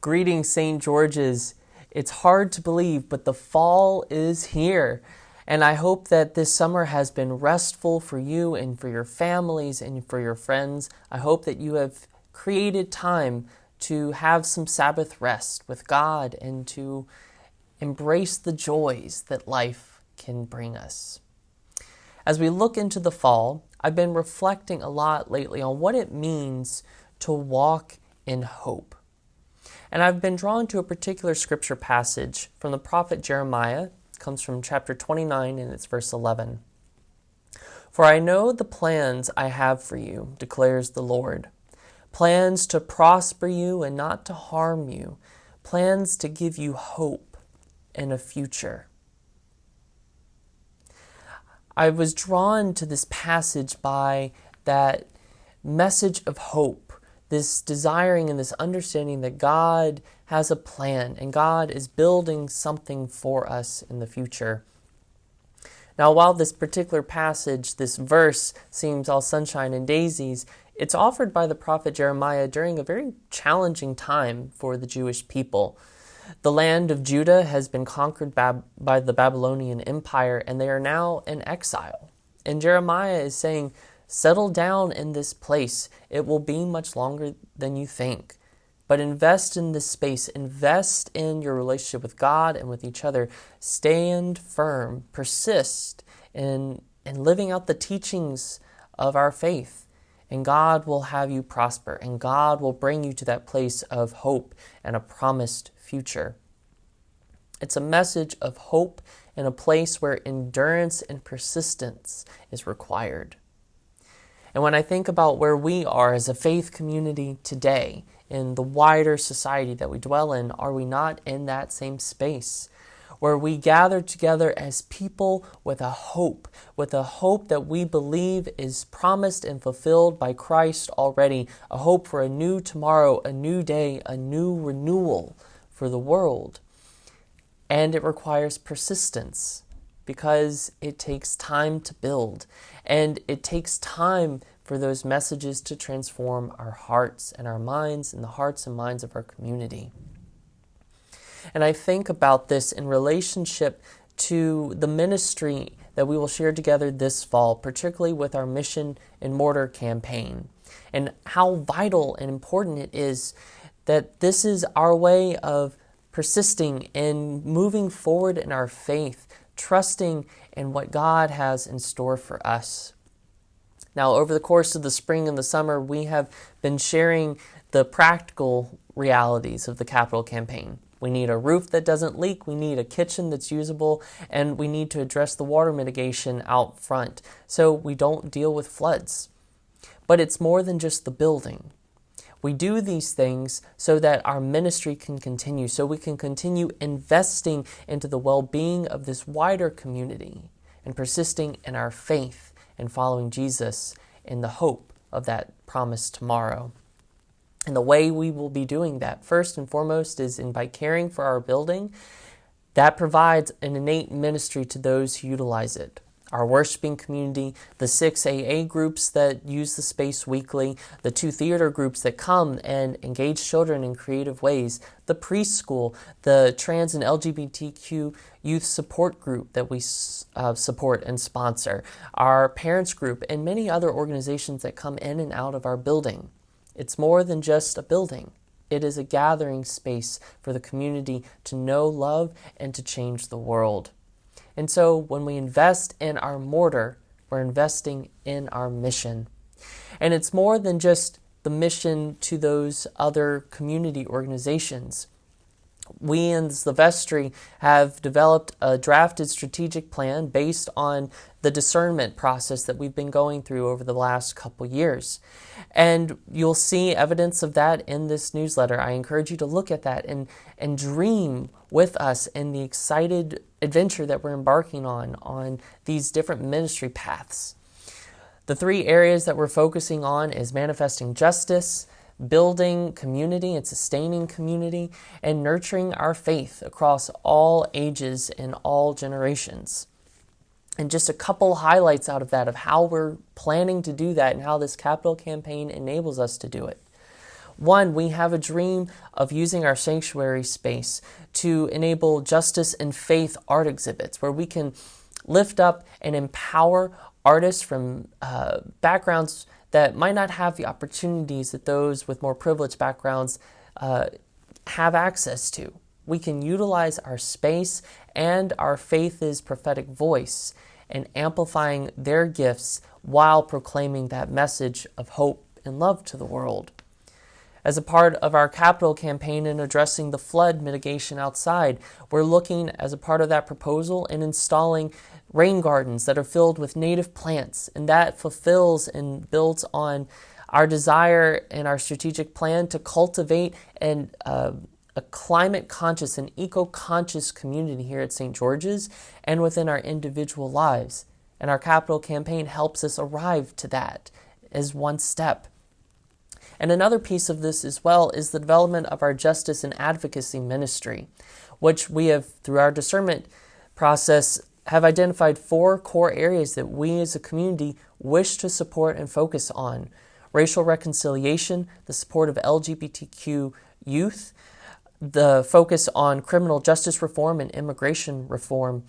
Greetings, St. George's. It's hard to believe, but the fall is here. And I hope that this summer has been restful for you and for your families and for your friends. I hope that you have created time to have some Sabbath rest with God and to embrace the joys that life can bring us. As we look into the fall, I've been reflecting a lot lately on what it means to walk in hope. And I've been drawn to a particular scripture passage from the prophet Jeremiah. It comes from chapter 29 and it's verse 11. For I know the plans I have for you, declares the Lord. Plans to prosper you and not to harm you. Plans to give you hope and a future. I was drawn to this passage by that message of hope, this desiring and this understanding that God has a plan and God is building something for us in the future. Now, while this particular passage, this verse, seems all sunshine and daisies, it's offered by the prophet Jeremiah during a very challenging time for the Jewish people. The land of Judah has been conquered by the Babylonian Empire, and they are now in exile. And Jeremiah is saying, settle down in this place. It will be much longer than you think. But invest in this space. Invest in your relationship with God and with each other. Stand firm. Persist in living out the teachings of our faith. And God will have you prosper. And God will bring you to that place of hope and a promised future. It's a message of hope in a place where endurance and persistence is required. And when I think about where we are as a faith community today, in the wider society that we dwell in, are we not in that same space? Where we gather together as people with a hope that we believe is promised and fulfilled by Christ already, a hope for a new tomorrow, a new day, a new renewal for the world. And it requires persistence, because it takes time to build, and it takes time for those messages to transform our hearts and our minds and the hearts and minds of our community. And I think about this in relationship to the ministry that we will share together this fall, particularly with our Mission and Mortar campaign, and how vital and important it is that this is our way of persisting and moving forward in our faith, trusting in what God has in store for us. Now, over the course of the spring and the summer, we have been sharing the practical realities of the capital campaign. We need a roof that doesn't leak, we need a kitchen that's usable, and we need to address the water mitigation out front so we don't deal with floods. But it's more than just the building. We do these things so that our ministry can continue, so we can continue investing into the well-being of this wider community and persisting in our faith and following Jesus in the hope of that promised tomorrow. And the way we will be doing that, first and foremost, is by caring for our building. That provides an innate ministry to those who utilize it. Our worshiping community, the 6 AA groups that use the space weekly, the 2 theater groups that come and engage children in creative ways, the preschool, the trans and LGBTQ youth support group that we support and sponsor, our parents group, and many other organizations that come in and out of our building. It's more than just a building. It is a gathering space for the community to know, love, and to change the world. And so when we invest in our mortar, we're investing in our mission. And it's more than just the mission to those other community organizations. We in the vestry have developed a drafted strategic plan based on the discernment process that we've been going through over the last couple years. And you'll see evidence of that in this newsletter. I encourage you to look at that and dream with us in the excited adventure that we're embarking on these different ministry paths. The 3 areas that we're focusing on is manifesting justice, building community and sustaining community, and nurturing our faith across all ages and all generations. And just a couple highlights out of that of how we're planning to do that and how this capital campaign enables us to do it. One, we have a dream of using our sanctuary space to enable justice and faith art exhibits where we can lift up and empower artists from backgrounds that might not have the opportunities that those with more privileged backgrounds have access to. We can utilize our space and our faith's prophetic voice in amplifying their gifts while proclaiming that message of hope and love to the world. As a part of our capital campaign in addressing the flood mitigation outside, we're looking as a part of that proposal in installing rain gardens that are filled with native plants, and that fulfills and builds on our desire and our strategic plan to cultivate a climate-conscious and eco-conscious community here at St. George's and within our individual lives. And our capital campaign helps us arrive to that as one step. And another piece of this as well is the development of our justice and advocacy ministry, which we have, through our discernment process, have identified 4 core areas that we as a community wish to support and focus on: racial reconciliation, the support of LGBTQ youth, the focus on criminal justice reform and immigration reform,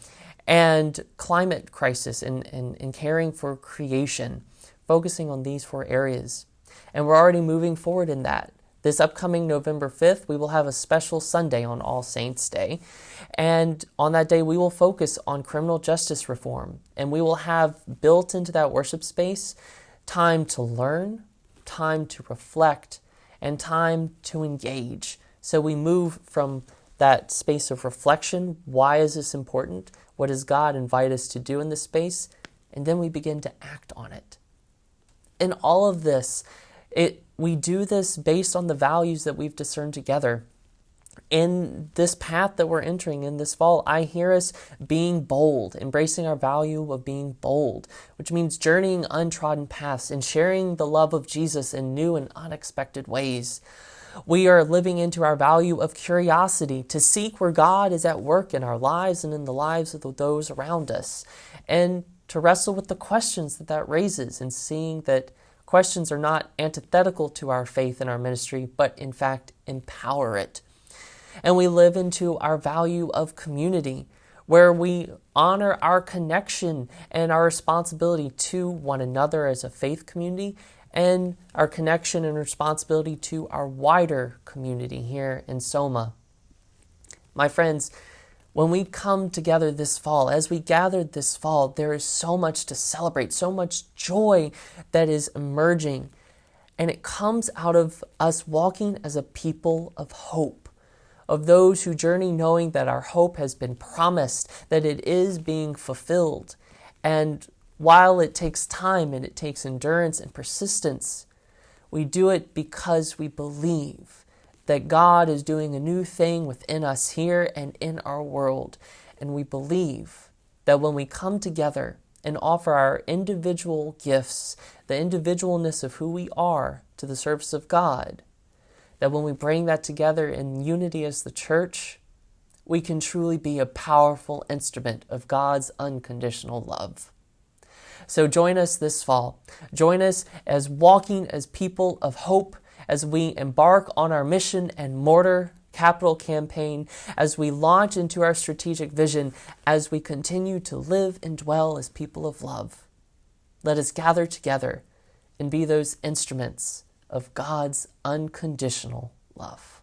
and climate crisis and caring for creation, focusing on these 4 areas. And we're already moving forward in that. This upcoming November 5th, we will have a special Sunday on All Saints' Day. And on that day, we will focus on criminal justice reform. And we will have built into that worship space time to learn, time to reflect, and time to engage. So we move from that space of reflection. Why is this important? What does God invite us to do in this space? And then we begin to act on it. In all of this, we do this based on the values that we've discerned together. In this path that we're entering in this fall, I hear us being bold, embracing our value of being bold, which means journeying untrodden paths and sharing the love of Jesus in new and unexpected ways. We are living into our value of curiosity to seek where God is at work in our lives and in the lives of those around us, and to wrestle with the questions that raises, and seeing that questions are not antithetical to our faith and our ministry, but in fact empower it. And we live into our value of community, where we honor our connection and our responsibility to one another as a faith community, and our connection and responsibility to our wider community here in Soma. My friends, when we come together this fall, as we gathered this fall, there is so much to celebrate, so much joy that is emerging. And it comes out of us walking as a people of hope, of those who journey knowing that our hope has been promised, that it is being fulfilled. And while it takes time and it takes endurance and persistence, we do it because we believe that God is doing a new thing within us here and in our world. And we believe that when we come together and offer our individual gifts, the individualness of who we are to the service of God, that when we bring that together in unity as the church, we can truly be a powerful instrument of God's unconditional love. So join us this fall. Join us as walking as people of hope, as we embark on our mission and mortar capital campaign, as we launch into our strategic vision, as we continue to live and dwell as people of love. Let us gather together and be those instruments of God's unconditional love.